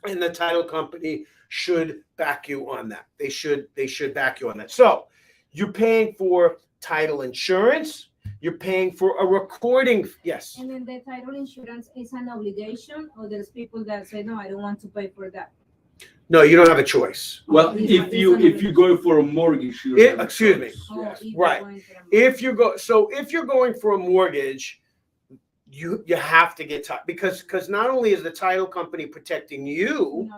and the title company should back you on that. They should back you on that. So you're paying for title insurance. You're paying for a recording. Yes. And then the title insurance is an obligation, or there's people that say, no, I don't want to pay for that. No, you don't have a choice. Well, if you go for a mortgage, excuse me. Right. If you're going for a mortgage, you have to get because not only is the title company protecting you,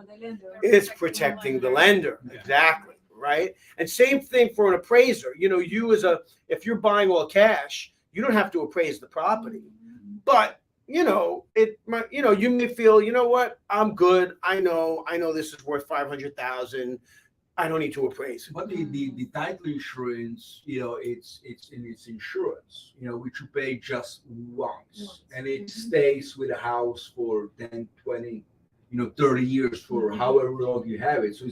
it's protecting the lender. Exactly. Right. And same thing for an appraiser. If you're buying all cash, you don't have to appraise the property, but you may feel, you know what, I'm good. I know this is worth 500,000. I don't need to appraise. But the title insurance, it's insurance, which you pay just once, and it stays with the house for 10, 20, 30 years, for however long you have it. So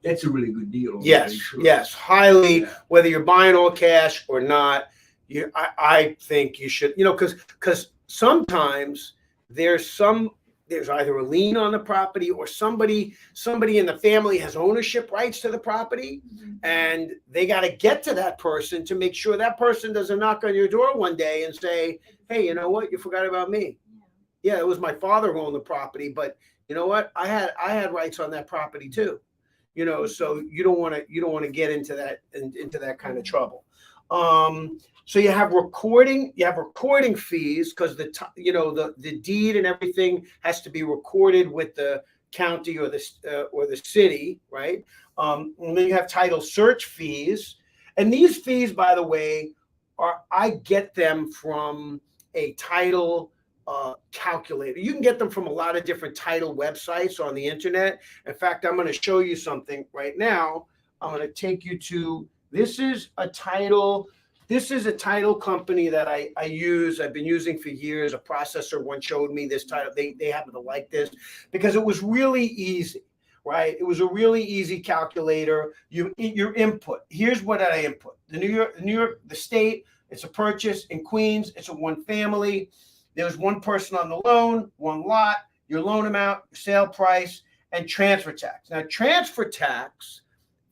that's a really good deal. Yes, highly. Yeah. Whether you're buying all cash or not, I think you should, because sometimes there's either a lien on the property, or somebody in the family has ownership rights to the property, and they got to get to that person to make sure that person doesn't knock on your door one day and say, hey, you know what, you forgot about me. Yeah, it was my father who owned the property, but you know what, I had rights on that property too. So you don't want to get into that kind of trouble. So you have recording fees, because the deed and everything has to be recorded with the county or the city, right? And then you have title search fees, and these fees, by the way, I get them from a title calculator. You can get them from a lot of different title websites on the internet. In fact, I'm going to show you something right now. I'm going to take you to this is a title company that I use. I've been using for years. A processor once showed me this title. They happen to like this because it was really easy, right? It was a really easy calculator. Your input. Here's what I input. The state. It's a purchase in Queens. It's a one family. There's one person on the loan, one lot, your loan amount, your sale price, and transfer tax. Now, transfer tax,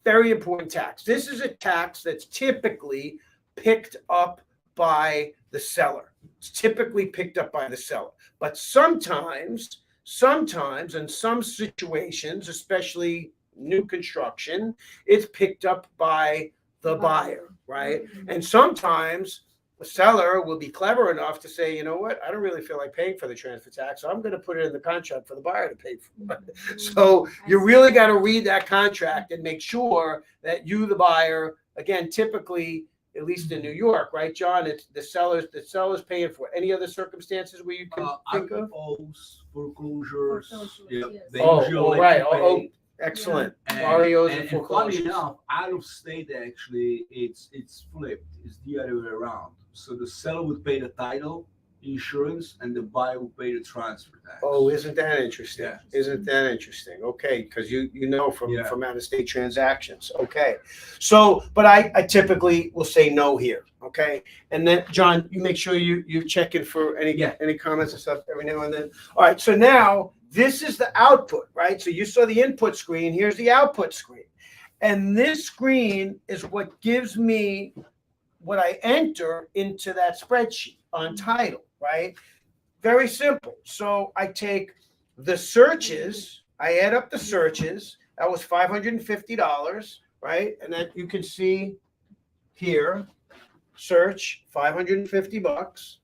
very important tax. This is a tax that's typically picked up by the seller. It's typically picked up by the seller. But sometimes in some situations, especially new construction, it's picked up by the buyer, right? And sometimes the seller will be clever enough to say, you know what, I don't really feel like paying for the transfer tax, so I'm going to put it in the contract for the buyer to pay for it. So you really got to read that contract and make sure that you, the buyer, again, typically, at least in New York, right, John, it's the seller's paying for it. Any other circumstances where you can think of? Foreclosures. Yeah. Right. Excellent. And funny enough, out of state, actually, it's flipped. It's the other way around. So the seller would pay the title insurance, and the buyer would pay the transfer tax. Oh, isn't that interesting? Yeah. Isn't that interesting? Okay, because from out of state transactions. Okay, so but I typically will say no here. Okay, and then John, you make sure you check in for any comments and stuff every now and then. All right, so now this is the output, right? So you saw the input screen. Here's the output screen, and this screen is what gives me what I enter into that spreadsheet on title, right? Very simple. So I take the searches, I add up the searches. That was $550, right? And then you can see here, search $550.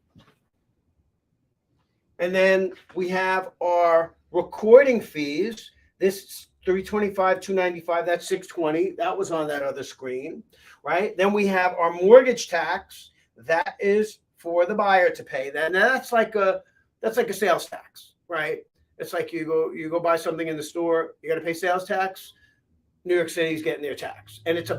And then we have our recording fees. This $325, $295, that's $620. That was on that other screen, right? Then we have our mortgage tax. That is for the buyer to pay. That's like a sales tax, right? It's like you go buy something in the store, you got to pay sales tax. New York City's getting their tax, and it's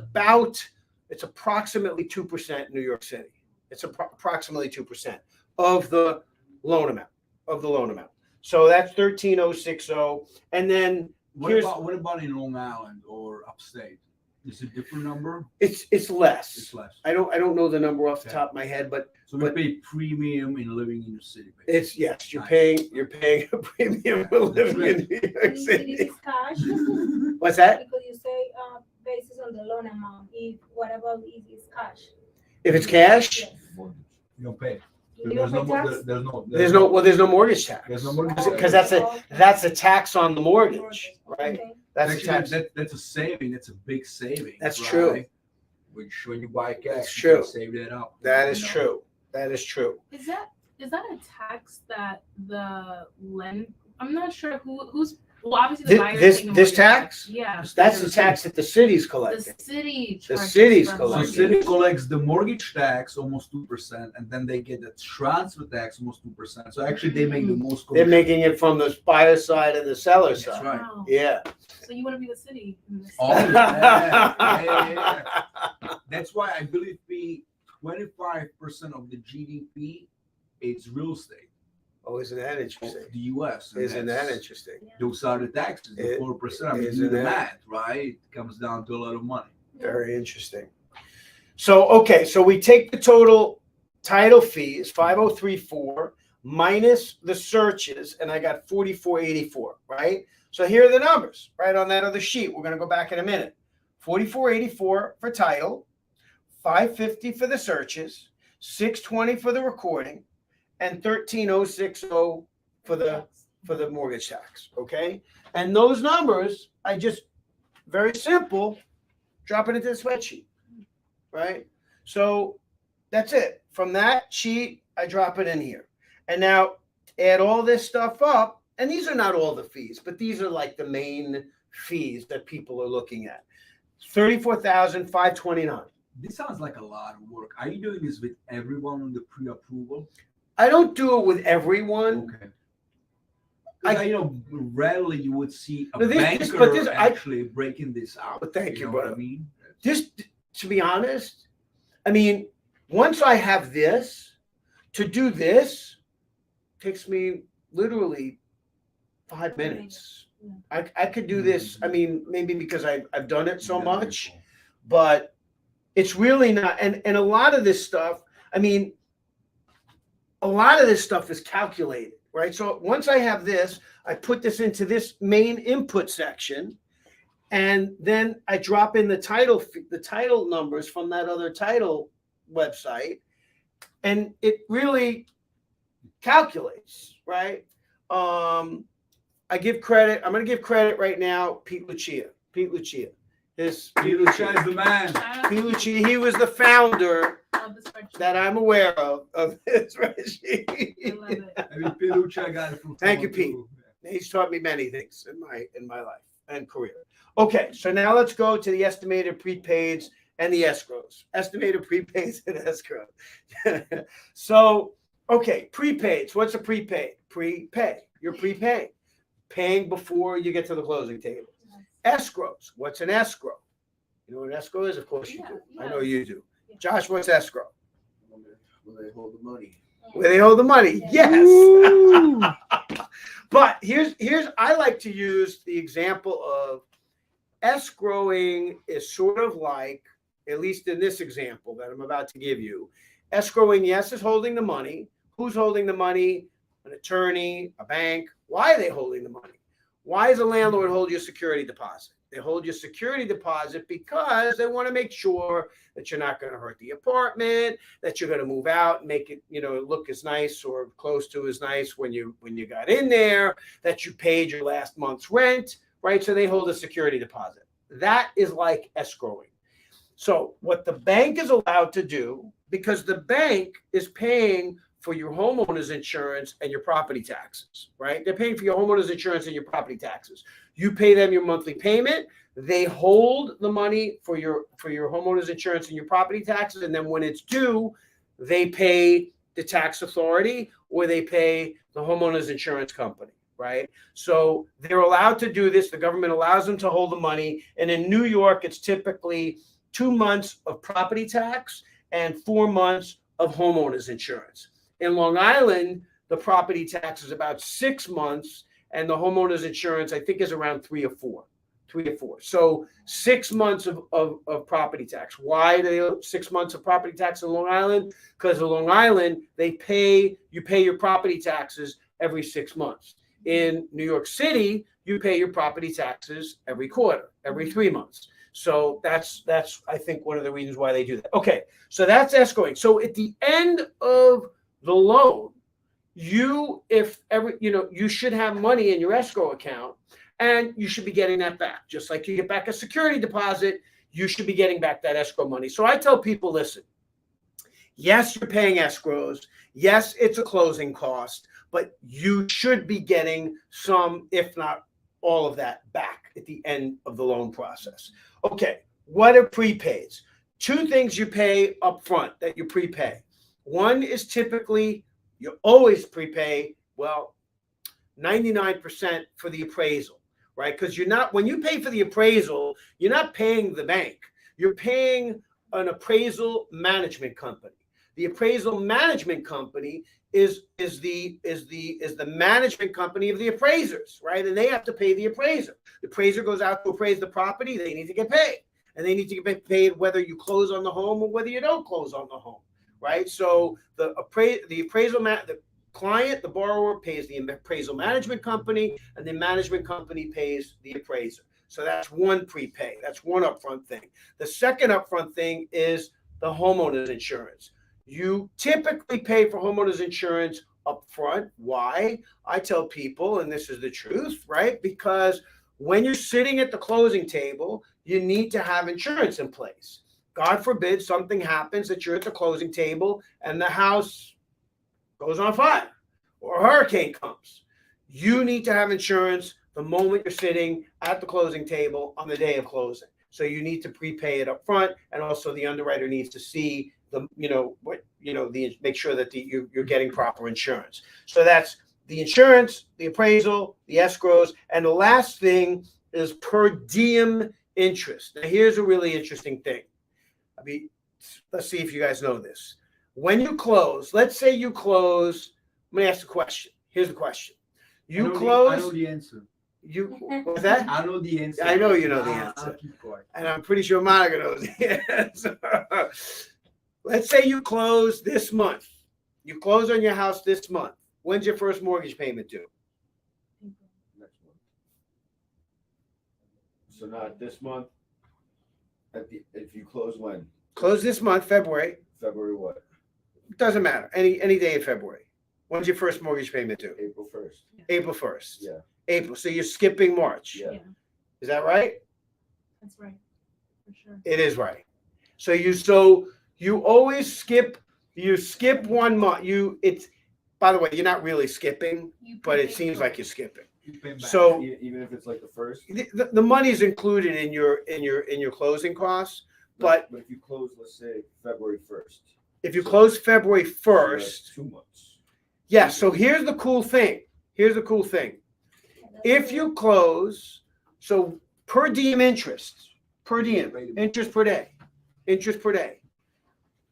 approximately 2% in New York City. It's approximately 2% of the loan amount. So that's 13,060, and then what about in Long Island or upstate? It's a different number. It's less. It's less. I don't know the number off the Okay. top of my head, but So we pay premium in living in the city. Basically. it's yes, you're Nice. paying a premium for living in New York And if it City. is cash, What's that? because you say basis on the loan amount, if whatever it is cash. If it's cash, Yes. You don't pay. You There's don't no, pay more, tax? there's no mortgage tax. There's no mortgage because tax. that's a tax on the mortgage, right? Okay. That's a Actually, tax. that's a saving. That's a big saving. That's right? true. Which when you buy cash, That's you can true. save that up. That is you know? true. That is true. Is that a tax that the lend? I'm not sure who's. Well, obviously the buyer's This taking a this mortgage. tax? Yeah. That's the tax that the city's The collecting. city. The charges city's for So collecting. city mortgage. collects the mortgage tax almost 2%, and then they get the transfer tax almost 2%. So actually, they make the most. They're commission. making it from the buyer side and the seller That's side. right. Wow. Yeah. So you want to be the city. In this Oh, yeah. That's why I believe 25% of the GDP is real estate Oh, isn't that of interesting? the U.S. and Isn't that that's- interesting? Those are the taxes, the It- 4%. I mean, do isn't the that- math, right? It comes down to a lot of money. Very interesting. So, okay, so we take the total title fees, 5034, minus the searches, and I got 4484, right? So here are the numbers, right on that other sheet. We're going to go back in a minute. 4484 for title, 550 for the searches, 620 for the recording, and 13060 for the mortgage tax, okay? And those numbers, I just very simple, drop it into the spreadsheet, right? So that's it. From that sheet, I drop it in here. And now add all this stuff up, and these are not all the fees, but these are like the main fees that people are looking at. 34,529. This sounds like a lot of work. Are you doing this with everyone on the pre-approval? I don't do it with everyone. Okay. 'Cause you know, rarely you would see a No, this- banker but this- I- actually breaking this out. But thank you, know what brother. I mean? Just to be honest, I mean, once I have this, to do this takes me literally 5 minutes. I could do this. I mean, maybe because I've done it so Yeah, much, very but it's really not. And a lot of this stuff, I mean, a lot of this stuff is calculated, right? So once I have this, I put this into this main input section, and then I drop in the title numbers from that other title website, and it really calculates, right? I give credit. I'm going to give credit right now. Pete Lucia. Pete Lucia. Pete Peter Lucia. is the man. Pete Lucia. He was the founder Of the spreadsheet. that I'm aware of this I spreadsheet. love it. I mean, Peter got it from. Thank you, someone too. He's taught me many things in my life and career. Okay, so now let's go to the estimated prepaids and the escrows. Estimated prepaids and escrow. So, okay, prepaids. What's a prepaid? Prepay. You're prepaying, paying before you get to the closing table. Escrows. What's an escrow? You know what an escrow is? Of course you Yeah, do. I yes. know you do. Yeah. Josh, what's escrow? Where they hold the money. Where they hold the money. Yeah. Yes. But here's I like to use the example of escrowing is sort of like, at least in this example that I'm about to give you, escrowing, yes, is holding the money. Who's holding the money? An attorney, a bank. Why are they holding the money? Why does a landlord hold your security deposit? They hold your security deposit because they want to make sure that you're not going to hurt the apartment, that you're going to move out and make it, look as nice or close to as nice when you got in there, that you paid your last month's rent, right? So they hold a security deposit. That is like escrowing. So what the bank is allowed to do, because the bank is paying for your homeowner's insurance and your property taxes, right? They're paying for your homeowner's insurance and your property taxes. You pay them your monthly payment. They hold the money for your homeowner's insurance and your property taxes. And then when it's due, they pay the tax authority or they pay the homeowner's insurance company, right? So they're allowed to do this. The government allows them to hold the money. And in New York, it's typically 2 months of property tax and 4 months of homeowner's insurance. In Long Island, the property tax is about 6 months, and the homeowner's insurance, I think, is around 3 or 4. 3 to 4. So 6 months of property tax. Why do they 6 months of property tax in Long Island? Because in Long Island, you pay your property taxes every 6 months. In New York City, you pay your property taxes every quarter, every 3 months. So that's I think one of the reasons why they do that. Okay, so that's escrowing. So at the end of the loan, you should have money in your escrow account, and you should be getting that back. Just like you get back a security deposit, you should be getting back that escrow money. So I tell people, listen, yes, you're paying escrows. Yes, it's a closing cost, but you should be getting some, if not all of that, back at the end of the loan process. Okay, what are prepaids? 2 things you pay up front that you prepay. One is typically, you always prepay, 99% for the appraisal, right? Because when you pay for the appraisal, you're not paying the bank. You're paying an appraisal management company. The appraisal management company is the management company of the appraisers, right? And they have to pay the appraiser. The appraiser goes out to appraise the property. They need to get paid, and they need to get paid whether you close on the home or whether you don't close on the home, right? So the client, the borrower, pays the appraisal management company, and the management company pays the appraiser. So that's one prepay. That's one upfront thing. The second upfront thing is the homeowner's insurance. You typically pay for homeowners insurance up front. Why? I tell people, and this is the truth, right? Because when you're sitting at the closing table, you need to have insurance in place. God forbid something happens that you're at the closing table and the house goes on fire or a hurricane comes. You need to have insurance the moment you're sitting at the closing table on the day of closing. So you need to prepay it up front, and also the underwriter needs to see make sure that you're getting proper insurance. So that's the insurance, the appraisal, the escrows, and the last thing is per diem interest. Now, here's a really interesting thing. Let's see if you guys know this. When you close, let's say you close. Let me ask the question. Here's the question. I know the answer. What's that? I know the answer. I know you know the answer. I'll keep quiet. And I'm pretty sure Monica knows the answer. Let's say you close this month. You close on your house this month. When's your first mortgage payment due? Next month. So not this month. If you close when? Close this month, February. February what? It doesn't matter. Any day in February. When's your first mortgage payment due? April 1st. April 1st. Yeah. April. So you're skipping March. Yeah. Is that right? That's right. For sure. It is right. So you always skip. You skip 1 month. By the way, you're not really skipping, but it seems like you're skipping. So even if it's like the first. The money's included in your closing costs, but if you close, let's say February 1st. if you close February 1st, so 2 months. yeah. So here's the cool thing. If you close, so per diem interest per day,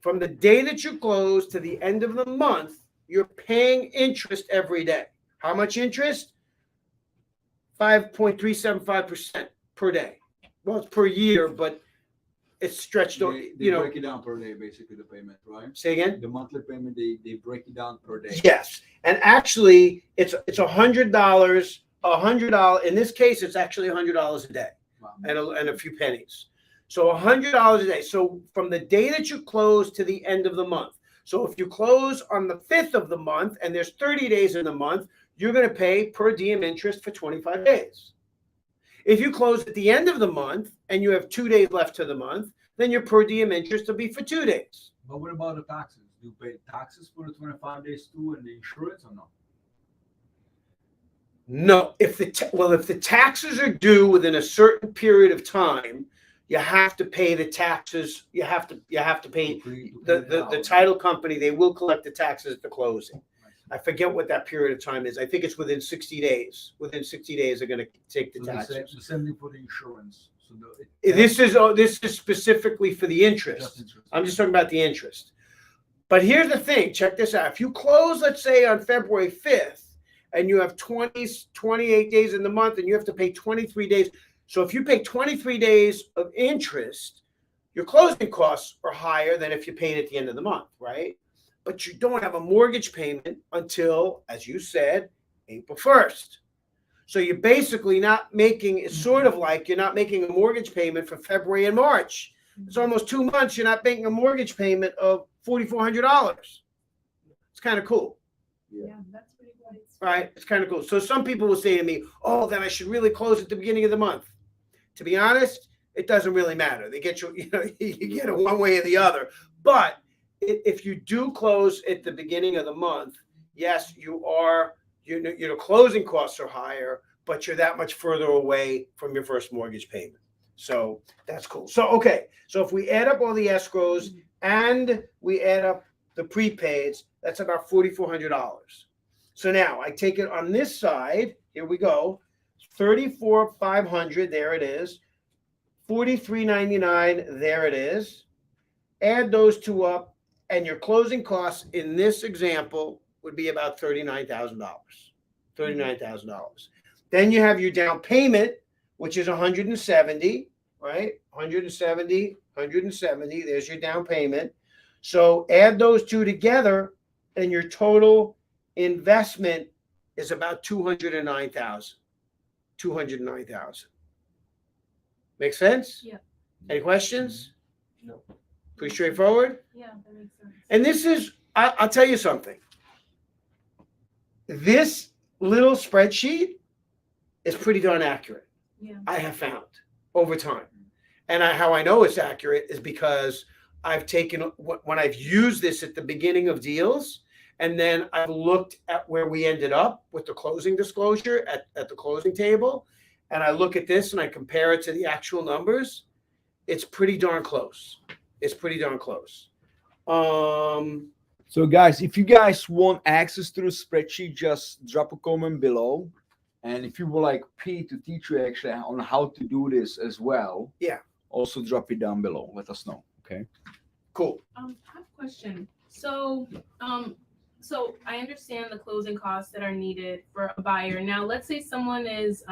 from the day that you close to the end of the month, you're paying interest every day. How much interest? 5.375% per day. Well, it's per year, but it's stretched over. They break it down per day, basically, the payment, right? Say again? The monthly payment, they break it down per day. Yes. And actually, it's $100. $100. In this case, it's actually $100 a day. Wow. And a few pennies. So $100 a day. So from the day that you close to the end of the month. So if you close on the 5th of the month and there's 30 days in the month, you're going to pay per diem interest for 25 days. If you close at the end of the month and you have 2 days left to the month, then your per diem interest will be for 2 days. But what about the taxes? Do you pay taxes for the 25 days too, and the insurance, or no? No. If the taxes are due within a certain period of time, you have to pay the taxes. You have to pay the title company. They will collect the taxes at the closing. I forget what that period of time is. I think it's within 60 days. Within 60 days, they're going to take the taxes. The same thing for the insurance. So this is specifically for the interest. I'm just talking about the interest. But here's the thing. Check this out. If you close, let's say on February 5th, and you have 28 days in the month, and you have to pay 23 days, So if you pay 23 days of interest, your closing costs are higher than if you paid at the end of the month, right? But you don't have a mortgage payment until, as you said, April 1st. So you're basically not making, it's sort of like you're not making a mortgage payment for February and March. It's almost 2 months. You're not making a mortgage payment of $4,400. It's kind of cool. Yeah, that's pretty good. Right? It's kind of cool. So some people will say to me, oh, then I should really close at the beginning of the month. To be honest, it doesn't really matter. They get you, you get it one way or the other. But if you do close at the beginning of the month, yes, your closing costs are higher, but you're that much further away from your first mortgage payment. So that's cool. So, okay. So if we add up all the escrows and we add up the prepaids, that's about $4,400. So now I take it on this side. Here we go. $34,500. There it is. $43.99. There it is. Add those two up, and your closing costs in this example would be about $39,000. $39,000. Then you have your down payment, which is $170, right? $170. There's your down payment. So add those two together, and your total investment is about $209,000. $209,000. Make sense? Yeah. Any questions? No. Pretty straightforward. Yeah, that makes sense. And this is, I'll tell you something. This little spreadsheet is pretty darn accurate. Yeah. I have found over time. And how I know it's accurate is because I've taken, when I've used this at the beginning of deals, and then I've looked at where we ended up with the closing disclosure at the closing table, and I look at this and I compare it to the actual numbers, it's pretty darn close. It's pretty darn close. So guys, if you guys want access to the spreadsheet, just drop a comment below. And if you would like Pete to teach you actually on how to do this as well, Yeah. also drop it down below. Let us know. Okay. Cool. I have a question. So I understand the closing costs that are needed for a buyer. Now, let's say someone is,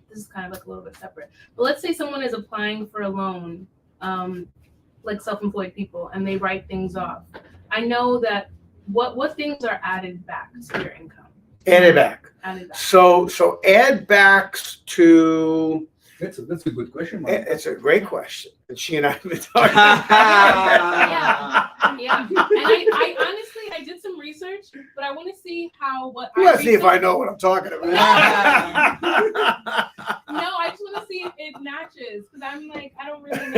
this is kind of like a little bit separate, but let's say someone is applying for a loan, like self-employed people, and they write things off. I know that what things are added back to your income? Added back. Added back. So add backs to, That's a good question, Mike. it's a great question. And she and I have been talking. Yeah. And I honestly, I did some research, but I want to see what You want to see if I know what I'm talking about. No, I just want to see if it matches, because I'm like, I don't really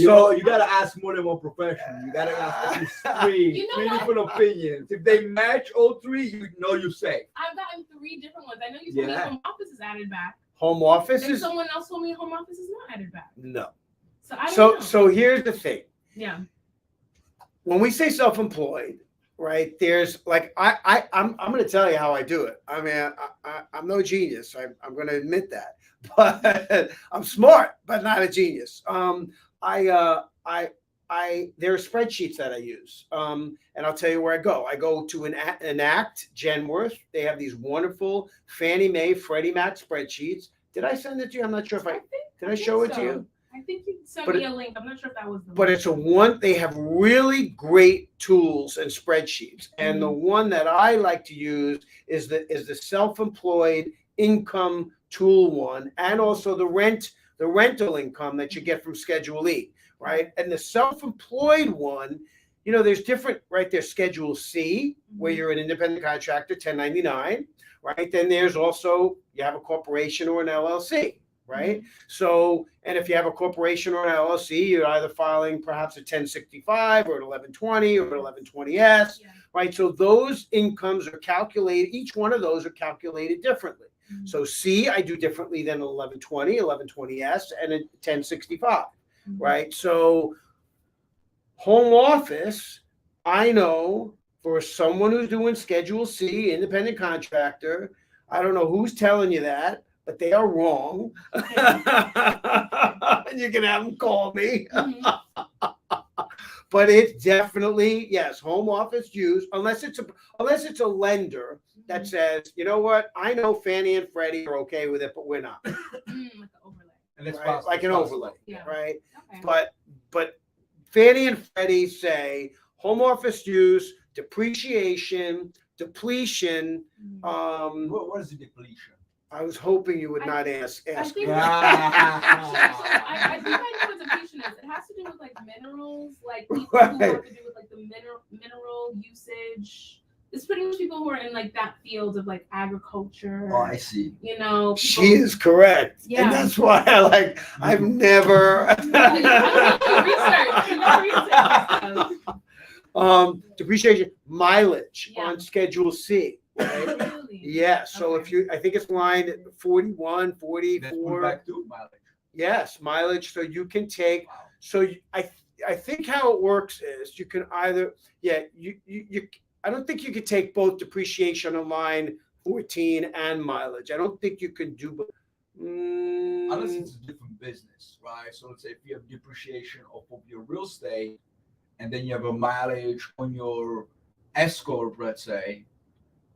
know. You gotta ask more than one professional. You gotta ask at least three You know what? different opinions. If they match all three, you know you're safe. I've gotten 3 different ones. I know you told me Yeah. home office is added back, Home office and is someone else told me home office is not added back. no. So I don't know. So here's the thing. Yeah. When we say self-employed, right? There's like I'm going to tell you how I do it. I mean, I'm no genius. I'm going to admit that, but I'm smart, but not a genius. There are spreadsheets that I use, and I'll tell you where I go. I go to Enact Genworth. They have these wonderful Fannie Mae, Freddie Mac spreadsheets. Did I send it to you? I'm not sure if I did. I show it to you? I think you sent But me a link. I'm not sure if that was the But one. they have really great tools and spreadsheets. And the one that I like to use is the self-employed income tool one, and also the rental income that you get from Schedule E, right? And the self-employed one, there's different, right? There's Schedule C, where you're an independent contractor, 1099, right? Then there's also, you have a corporation or an LLC. Right. So, and if you have a corporation or an LLC, you're either filing perhaps a 1065 or an 1120 or an 1120S, Yeah. right? So those incomes are calculated. Each one of those are calculated differently. So C, I do differently than an 1120, 1120S, and a 1065, right? So home office, I know for someone who's doing Schedule C, independent contractor, I don't know who's telling you that, but they are wrong. You can have them call me. But it's definitely, yes, home office use, unless it's a lender, that says, you know what? I know Fannie and Freddie are okay with it, but we're not. Like an overlay. And it's Right? possible. Like an overlay, Yeah. right? Okay. But Fannie and Freddie say home office use, depreciation, depletion. What is the depletion? I was hoping you would not ask I me. think I think I know what depletion is. It has to do with like minerals, like people who have to do with like the mineral usage. It's pretty much people who are in like that field of like agriculture. Oh, I see. You know, people, She is correct. Yeah. And that's why I've never depreciation mileage Yeah. on Schedule C. Right? Really? Yeah. So if Okay. you, I think it's line 41, Let's put 44. back to mileage. Yes, mileage. So you can take. Wow. So I think how it works is you can either you I don't think you could take both depreciation on line 14 and mileage. I don't think you could do. Unless it's a different business, right? So let's say if you have depreciation of your real estate, and then you have a mileage on your S corp, let's say,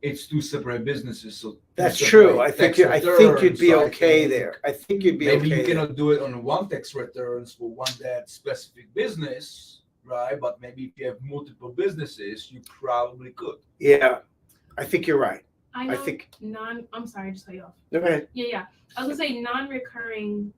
it's two separate businesses. So That's two true. separate I think tax you'd be returns, okay right? there. I think you'd be Maybe okay. you there. cannot do it on one tax returns for one that specific business, right? But maybe if you have multiple businesses, you probably could. Yeah, I think you're right. I know think. I'm sorry, just cut you off. Okay. Yeah. I was gonna say non-recurring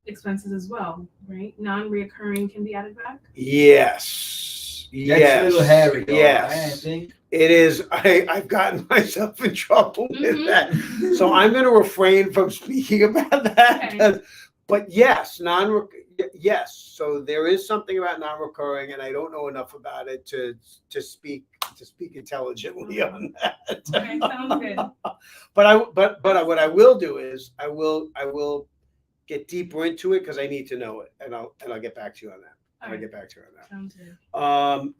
expenses as well, right? Non-recurring can be added back. Yes. That's Yes. a little hairy, though, Yes. right? I think. It is. I've gotten myself in trouble with Mhm. that, so I'm going to refrain from speaking about that. Okay. But yes, yes. So there is something about non-recurring, and I don't know enough about it to speak intelligently on that. Okay, sounds good. But what I will do is I will get deeper into it because I need to know it, and I'll get back to you on that. All I'll right, get back to you on that. sounds good.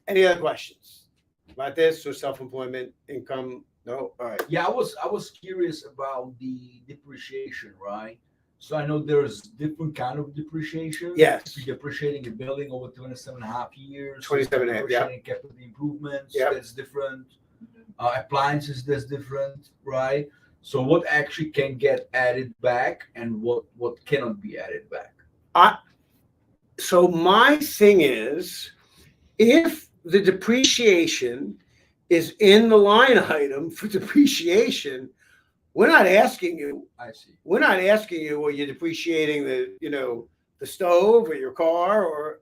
Any other questions about this or self-employment income? No. All right. Yeah, I was curious about the depreciation, right? So I know there's different kind of depreciation. Yes. If you're depreciating a building over 27.5 years. 27 and a half, yeah. Depreciating capital improvements, Yeah. that's different. Appliances, that's different, right? So what actually can get added back and what cannot be added back? So my thing is, if the depreciation is in the line item for depreciation, we're not asking you. I see. We're not asking you, are you depreciating the stove or your car or?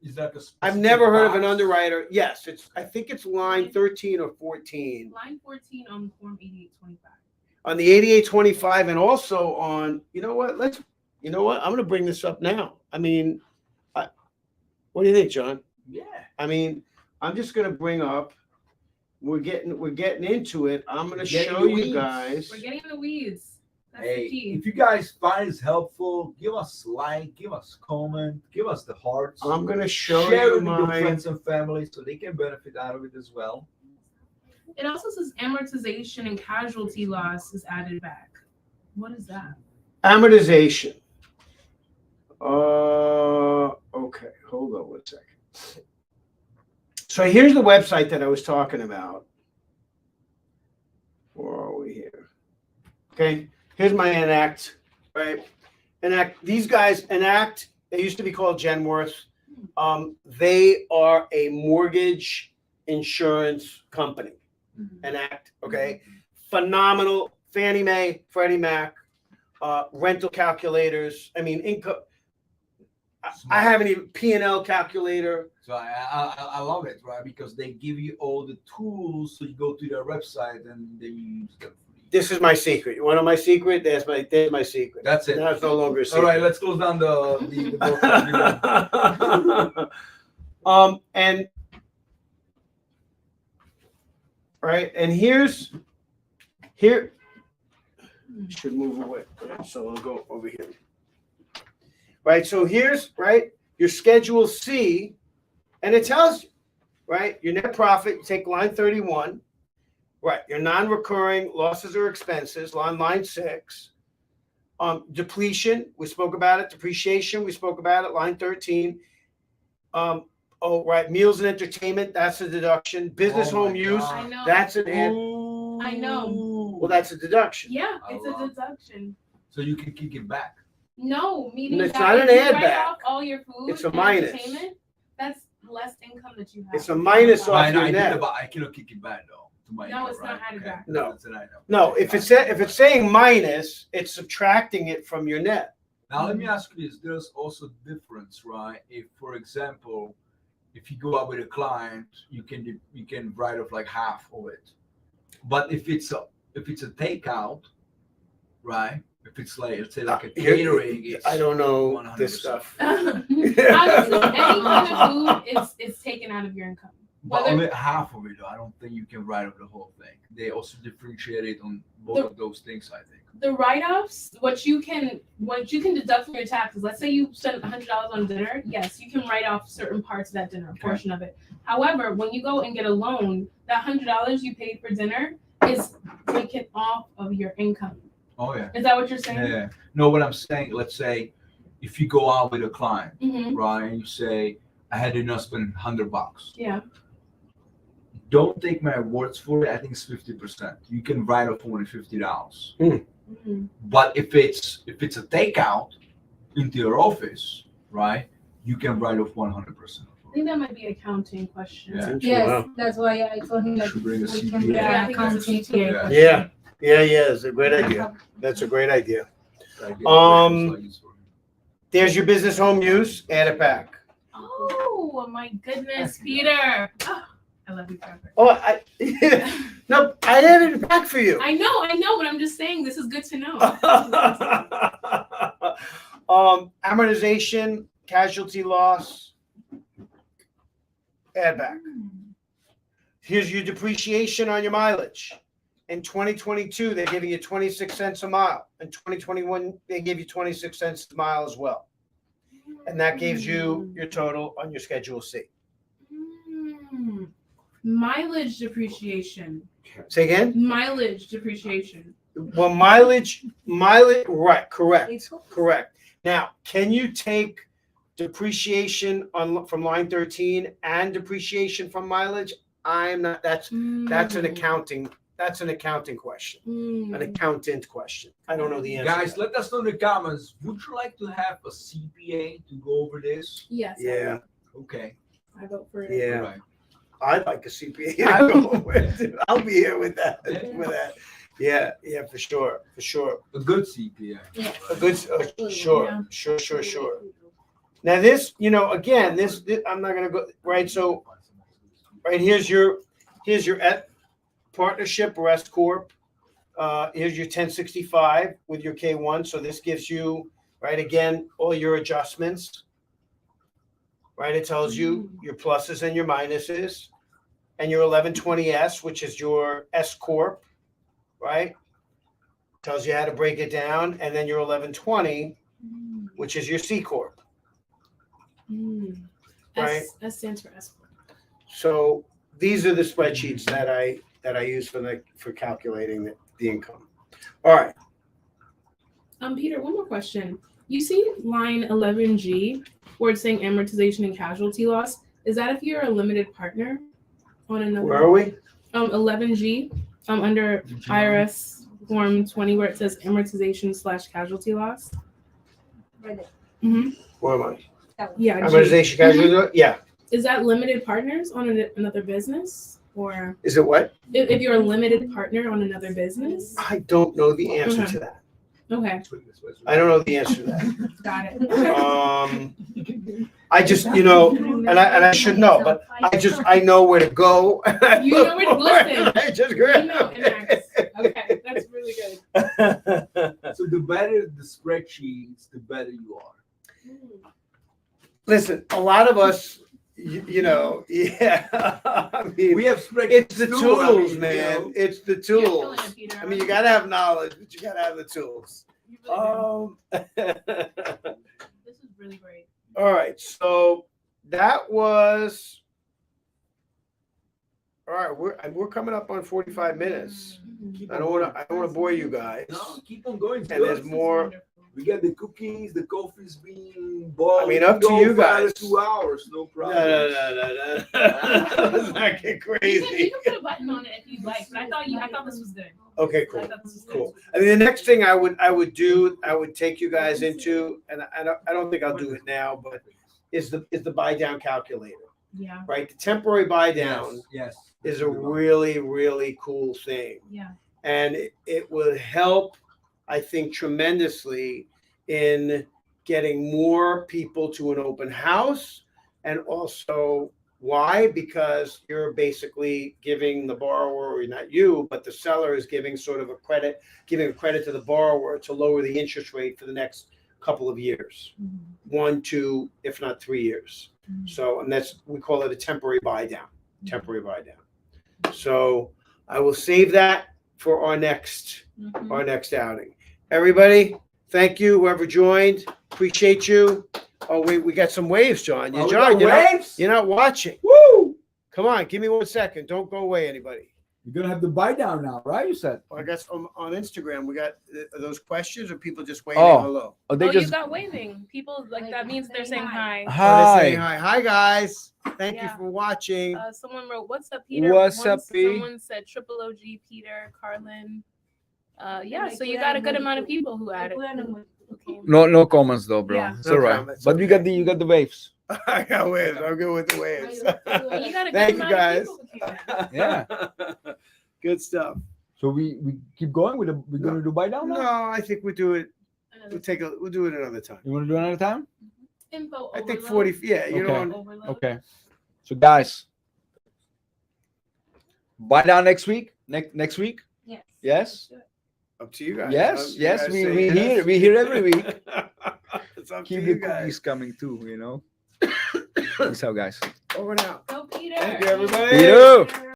Is that a I've specific never heard of an box? underwriter. Yes, I think it's line 13 or 14 Line 14 on Form 8825. on the 8825, and also on. You know what? I'm going to bring this up now. I mean, what do you think, John? Yeah. I mean, I'm just going to bring up. We're getting into it. I'm going to Getting show the you weeds. guys. We're getting in the weeds. That's Hey, the key. if you guys find this helpful, give us like, give us comment, give us the hearts. I'm going to show Share you it with your my. friends and family so they can benefit out of it as well. It also says amortization and casualty loss is added back. What is that? Amortization. Okay, hold on one second. So here's the website that I was talking about. Where are we here? Okay, here's my Enact, right? Enact, these guys, Enact, they used to be called Genworth. They are a mortgage insurance company. Enact, okay? Phenomenal. Fannie Mae, Freddie Mac, rental calculators. I mean, income. I haven't even P&L calculator. So I love it, right? Because they give you all the tools, so you go to their website and then you use them. This is my secret. You want to know my secret? There's my secret. That's it. Now it's no longer a secret. All right, let's close down the book. And right, and here should move away. So we'll go over here. Right, so here's right your Schedule C, and it tells you, right, your net profit. You take line 31, right, your non-recurring losses or expenses, line 6. Depletion, we spoke about it. Depreciation, we spoke about it. Line 13. Right, meals and entertainment, that's a deduction. Business Oh my home use, God. I know. that's an add. I I know. Well, that's a deduction. Yeah, it's a Oh, wow. deduction. So you can kick it back. No, meaning It's that not if an you add write back. off all your food It's a and minus. entertainment, that's less income that you have. It's a minus No, off I know, your I net. get but I cannot kick it back though. To my No, income, it's not right? added Okay. back. No. That's what I know. No, if it's saying minus, it's subtracting it from your net. Now let me ask you this: there's also difference, right? If, for example, if you go out with a client, you can write off like half of it. But if it's a takeout, right? If it's like, let's say like a catering, it's I don't know 100%. this stuff. Honestly, any kind of food is taken out of your income. But Whether- only half of it, though. I don't think you can write off the whole thing. They also differentiate it on both of those things, I think. The write-offs, what you can deduct from your taxes. Let's say you spent $100 on dinner. Yes, you can write off certain parts of that dinner, a portion of it. However, when you go and get a loan, that $100 you paid for dinner is taken off of your income. Oh yeah. Is that what you're saying? Yeah. No, what I'm saying, let's say if you go out with a client, Mm-hmm. right, and you say, I had enough spend $100. Yeah. Don't take my words for it. I think it's 50%. You can write off only $50. Mm-hmm. But if it's a takeout into your office, right, you can write off 100%. I think that might be an accounting question. Yeah. Yes, that's why I told him You like should bring a we can CPA. make Yeah, I an think that's a accounting. CPA Yeah. question. Yeah, it's a great idea. That's a great idea. I get Um, questions like this for me. There's your business home use, add it back. Oh my goodness, Peter. Oh, I love you, Trevor. Oh, no, I added it back for you. I know, but I'm just saying this is good to know. Amortization, casualty loss, add back. Here's your depreciation on your mileage. In 2022, they're giving you 26 cents a mile. In 2021, they give you 26 cents a mile as well. And that gives you your total on your Schedule C. Mm. Mileage depreciation. Say again? Mileage depreciation. Well, mileage, right, correct. It's Correct. Now, can you take depreciation from line 13 and depreciation from mileage? I'm not, that's an accounting question, an accountant question. I don't know the answer. Guys, let us know in the comments. Would you like to have a CPA to go over this? Yes. Yeah, Okay. I vote for it. yeah. Right. I'd like a CPA to go with. I'll be here with that. Yeah, for sure. A good CPA. A good, sure. Yeah. Now this, again, this I'm not gonna go right. So, right here's your partnership or S corp. Here's your 1065 with your K1. So this gives you again all your adjustments. Right, it tells you your pluses and your minuses, and your 1120S, which is your S corp. Right, tells you how to break it down, and then your 1120, which is your C corp. Right. S stands for S. So these are the spreadsheets that I use for calculating the income. All right. Peter, one more question. You see line 11G where it's saying amortization and casualty loss. Is that if you're a limited partner on another? Where are we? 11G under IRS form 20 where it says amortization / casualty loss. right there. Mm-hmm. Where am I? That one. Yeah. G. Amortization casualty. Yeah. Is that limited partners on another business, or Is it what? if you're a limited partner on another business? I don't know the answer to that. Okay, I don't know the answer to that. got it. I just, and I should know, but I know where to go. You know where to listen. I just You grab know, and ask. Okay, that's really good. So the better the spreadsheets, the better you are. Listen, a lot of us, yeah. I mean, We have spreadsheets. it's the too, tools, I mean, man. It's the You're killing tools. it, Peter. I mean, you gotta have knowledge, but you gotta have the tools. You really do. This is really great. All right, so that was. All right, we're coming up on 45 minutes. Keep I on don't want going. to bore you guys. No, keep on going. And there's more. We get the cookies, the coffee's being boiled. I mean, up to Go you for guys. another 2 hours, no No, problem. no. Let's not get You crazy. can put a button on it if you'd like, but I thought this was good. Okay, I cool. thought this was good. Cool. I mean, the next thing I would take you guys into, and I don't think I'll do it now, but is the buy down calculator, Yeah, right? The temporary buy down Yes. is a really cool thing. yeah. And it would help, I think, tremendously in getting more people to an open house. And also, why? Because you're basically giving the borrower, or not you, but the seller is giving sort of giving a credit to the borrower to lower the interest rate for the next couple of years, 1, 2, if not 3 years. So, and we call it a temporary buy down. So I will save that for our next outing. Everybody, thank you, whoever joined. Appreciate you. Oh, we got some waves, John. Oh, we John, got waves? you're not watching. Woo! Come on, give me 1 second. Don't go away, anybody. You're gonna have the buy down now, right? You said. Well, I guess on Instagram, we got those questions or people just waving Oh. hello. Oh, they You just got waving. People like that means they're saying hi. Oh, they're saying hi. hi. Hi, guys. Thank you Yeah. for watching. Someone wrote, "What's up, Peter?" What's up, P? Someone said, "Triple OG Peter Karlin." Yeah, so you got a good amount of people who added. Okay. No comments though, bro. Yeah. It's No all right. comments, But okay. you got the waves. I got waves. I'm good with the waves. You got a good Thank you, amount guys. of people who came. Yeah. Good stuff. So we keep going with we're gonna do buy down now. No, I think we do it. We'll do it another time. You wanna do another time? Info I think overload. 40. Yeah, you Okay. know. Overload. Okay. So guys, buy down next week. Next week. Yes. Yes. Up to you guys. Yes. You Yes. guys We say hear yes. we hear every week. It's up Keep to the you guys. cookies coming too. You know. Peace out, guys. Over now. Go, Peter. Thank you, everybody. Peter.